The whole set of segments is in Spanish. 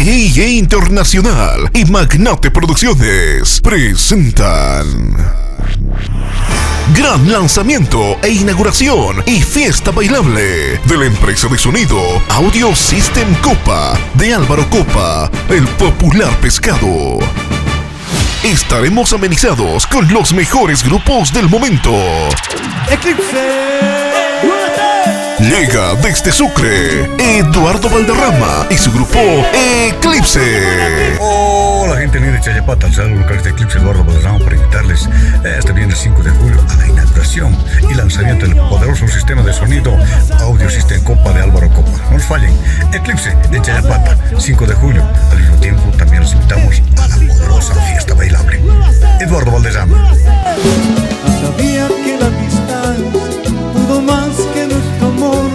EIE Internacional y Magnate Producciones presentan gran lanzamiento e inauguración y fiesta bailable de la empresa de sonido Audio System Copa de Álvaro Copa, el popular pescado. Estaremos amenizados con los mejores grupos del momento. Eclipse. Llega desde Sucre Eduardo Valderrama y su grupo Eclipse. Hola gente linda de Chayapata, al saludo local de Eclipse Eduardo Valderrama para invitarles este viernes 5 de julio a la inauguración y lanzamiento del poderoso sistema de sonido Audio System Copa de Álvaro Copa. No nos fallen, Eclipse de Chayapata, 5 de julio. Al mismo tiempo también los invitamos a la poderosa fiesta bailable. Eduardo Valderrama. Sabía que la distancia pudo más que nuestro amor.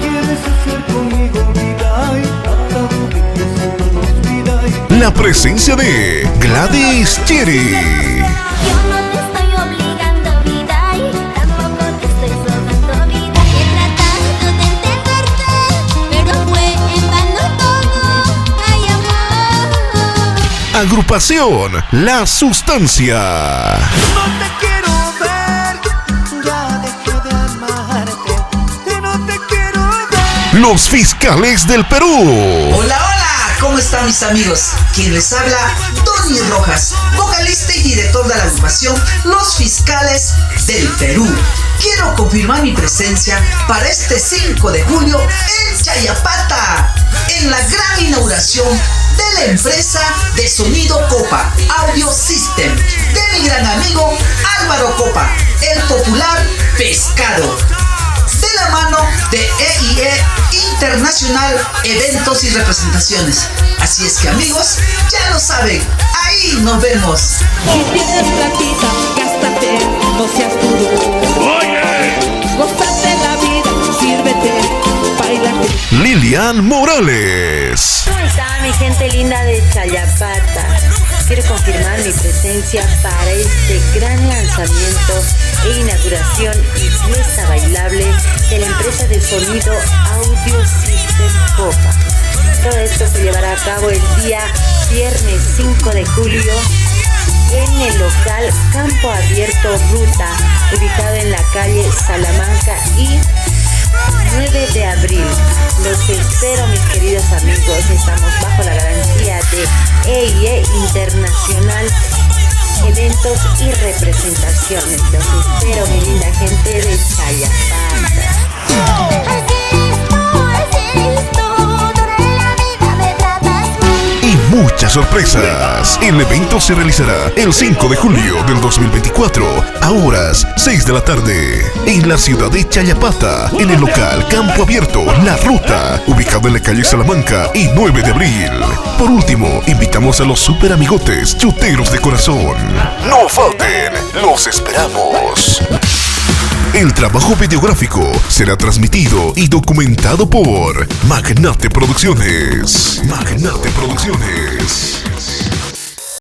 ¿Quieres hacer conmigo vida? Ay, tanto que somos vida. La presencia de Gladys Cherry. Yo no te estoy obligando vida y tampoco te estoy sobando vida. He tratado de entenderte, pero fue en vano todo. Ay, amor. Agrupación La Sustancia. No te quiero ver, ya dejé de amarte. Y no te quiero ver. Los Fiscales del Perú. Hola, hola, ¿cómo están mis amigos? Quien les habla, Tony Rojas, vocalista y director de la agrupación Los Fiscales del Perú. Quiero confirmar mi presencia para este 5 de julio en Chayapata, en la gran inauguración de la empresa de sonido Copa, Audio System, de mi gran amigo Álvaro Copa, el popular pescado. De la mano de EIE Internacional, eventos y representaciones. Así es que amigos, ya lo saben, ahí nos vemos. Si tienes platita, gástate, no seas duro. ¡Oye! Gózate la vida, sírvete, bailate. Lilian Morales. ¿Cómo está mi gente linda de Chayapata? Quiero confirmar mi presencia para este gran lanzamiento e inauguración y fiesta bailable de la empresa de sonido Audio System Copa. Todo esto se llevará a cabo el día viernes 5 de julio en el local Campo Abierto Ruta, ubicado en la calle Salamanca y 9 de abril. Los espero, mis queridos amigos. Estamos bajo la garantía de EIE Internacional, eventos y representaciones. Los espero, mi linda gente de Chayapata. Muchas sorpresas. El evento se realizará el 5 de julio del 2024 a horas 6 de la tarde en la ciudad de Chayapata, en el local Campo Abierto La Ruta, ubicado en la calle Salamanca y 9 de abril. Por último, invitamos a los super amigotes chuteros de corazón. No falten, los esperamos. El trabajo videográfico será transmitido y documentado por Magnate Producciones. Magnate Producciones.